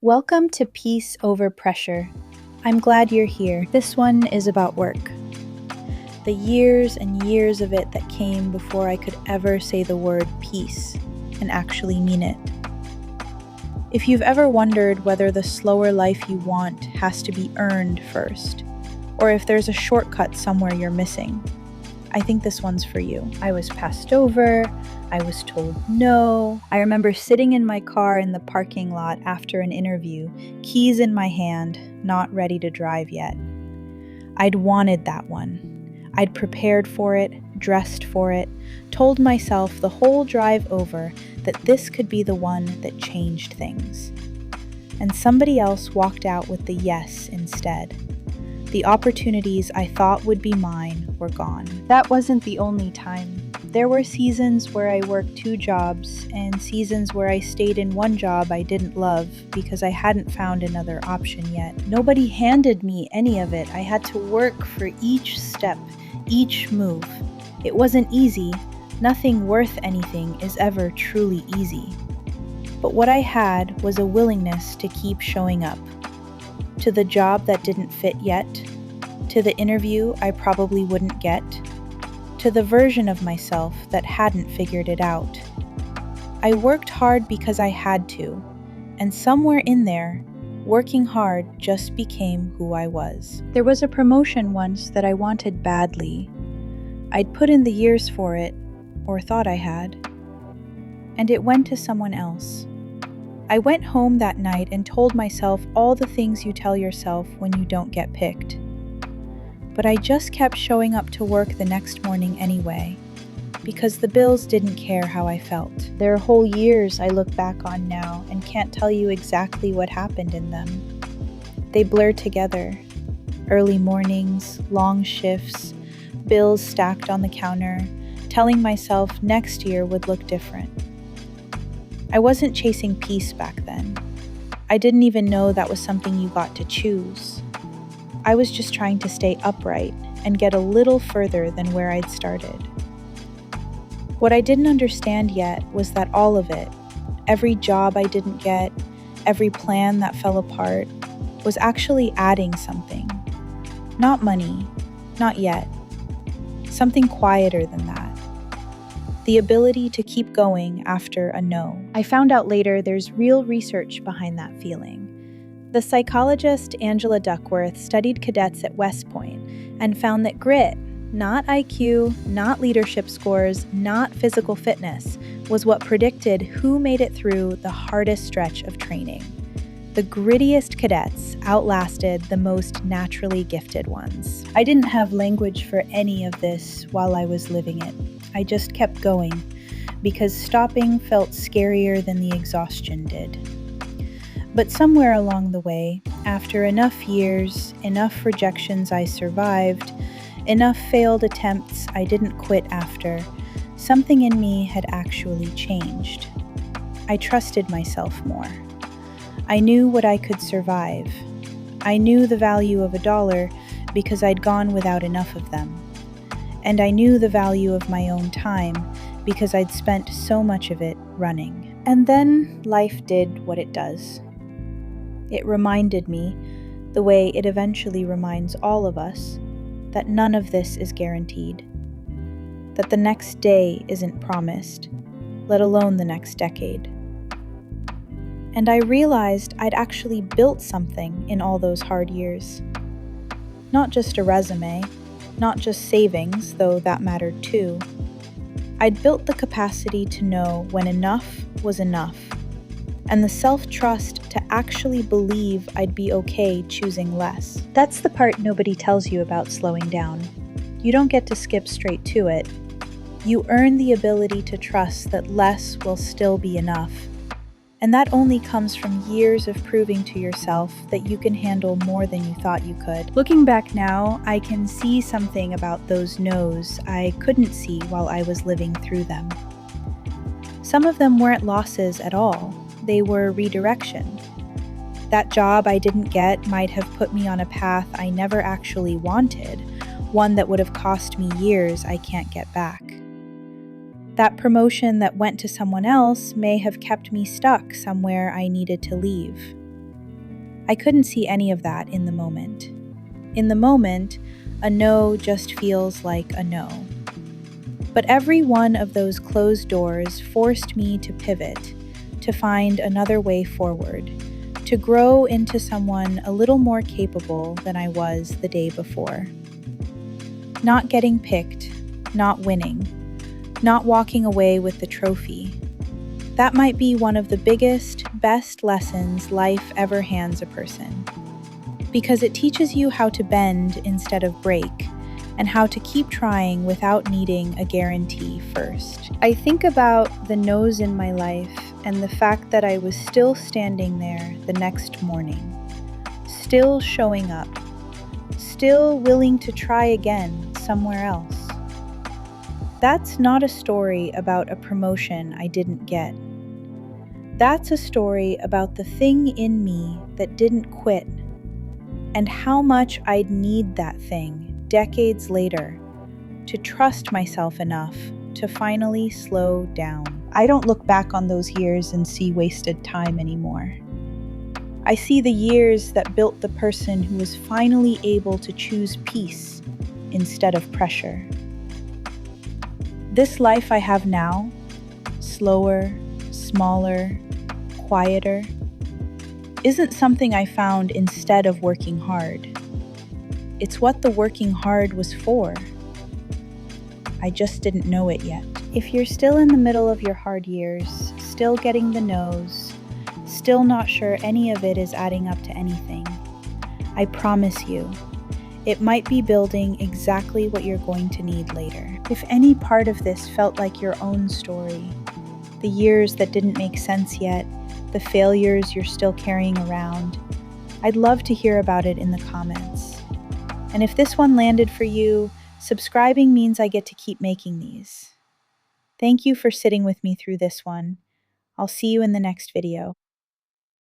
Welcome to Peace Over Pressure. I'm glad you're here. This one is about work. The years and years of it that came before I could ever say the word peace and actually mean it. If you've ever wondered whether the slower life you want has to be earned first, or if there's a shortcut somewhere you're missing, I think this one's for you. I was passed over. I was told no. I remember sitting in my car in the parking lot after an interview, keys in my hand, not ready to drive yet. I'd wanted that one. I'd prepared for it, dressed for it, told myself the whole drive over that this could be the one that changed things. And somebody else walked out with the yes instead. The opportunities I thought would be mine were gone. That wasn't the only time. There were seasons where I worked 2 jobs and seasons where I stayed in one job I didn't love because I hadn't found another option yet. Nobody handed me any of it. I had to work for each step, each move. It wasn't easy. Nothing worth anything is ever truly easy. But what I had was a willingness to keep showing up. To the job that didn't fit yet, to the interview I probably wouldn't get, to the version of myself that hadn't figured it out. I worked hard because I had to, and somewhere in there, working hard just became who I was. There was a promotion once that I wanted badly. I'd put in the years for it, or thought I had, and it went to someone else. I went home that night and told myself all the things you tell yourself when you don't get picked. But I just kept showing up to work the next morning anyway, because the bills didn't care how I felt. There are whole years I look back on now and can't tell you exactly what happened in them. They blur together. Early mornings, long shifts, bills stacked on the counter, telling myself next year would look different. I wasn't chasing peace back then. I didn't even know that was something you got to choose. I was just trying to stay upright and get a little further than where I'd started. What I didn't understand yet was that all of it, every job I didn't get, every plan that fell apart, was actually adding something. Not money, not yet. Something quieter than that. The ability to keep going after a no. I found out later there's real research behind that feeling. The psychologist Angela Duckworth studied cadets at West Point and found that grit, not IQ, not leadership scores, not physical fitness, was what predicted who made it through the hardest stretch of training. The grittiest cadets outlasted the most naturally gifted ones. I didn't have language for any of this while I was living it. I just kept going, because stopping felt scarier than the exhaustion did. But somewhere along the way, after enough years, enough rejections I survived, enough failed attempts I didn't quit after, something in me had actually changed. I trusted myself more. I knew what I could survive. I knew the value of $1 because I'd gone without enough of them. And I knew the value of my own time because I'd spent so much of it running. And then life did what it does. It reminded me, the way it eventually reminds all of us, that none of this is guaranteed. That the next day isn't promised, let alone the next decade. And I realized I'd actually built something in all those hard years. Not just a resume, not just savings, though that mattered too. I'd built the capacity to know when enough was enough, and the self-trust to actually believe I'd be okay choosing less. That's the part nobody tells you about slowing down. You don't get to skip straight to it. You earn the ability to trust that less will still be enough. And that only comes from years of proving to yourself that you can handle more than you thought you could. Looking back now, I can see something about those no's I couldn't see while I was living through them. Some of them weren't losses at all. They were redirection. That job I didn't get might have put me on a path I never actually wanted, one that would have cost me years I can't get back. That promotion that went to someone else may have kept me stuck somewhere I needed to leave. I couldn't see any of that in the moment. In the moment, a no just feels like a no. But every one of those closed doors forced me to pivot, to find another way forward, to grow into someone a little more capable than I was the day before. Not getting picked, not winning, not walking away with the trophy. That might be one of the biggest, best lessons life ever hands a person. Because it teaches you how to bend instead of break, and how to keep trying without needing a guarantee first. I think about the no's in my life and the fact that I was still standing there the next morning, still showing up, still willing to try again somewhere else. That's not a story about a promotion I didn't get. That's a story about the thing in me that didn't quit, and how much I'd need that thing decades later to trust myself enough to finally slow down. I don't look back on those years and see wasted time anymore. I see the years that built the person who was finally able to choose peace instead of pressure. This life I have now, slower, smaller, quieter, isn't something I found instead of working hard. It's what the working hard was for. I just didn't know it yet. If you're still in the middle of your hard years, still getting the no's, still not sure any of it is adding up to anything, I promise you, it might be building exactly what you're going to need later. If any part of this felt like your own story, the years that didn't make sense yet, the failures you're still carrying around, I'd love to hear about it in the comments. And if this one landed for you, subscribing means I get to keep making these. Thank you for sitting with me through this one. I'll see you in the next video.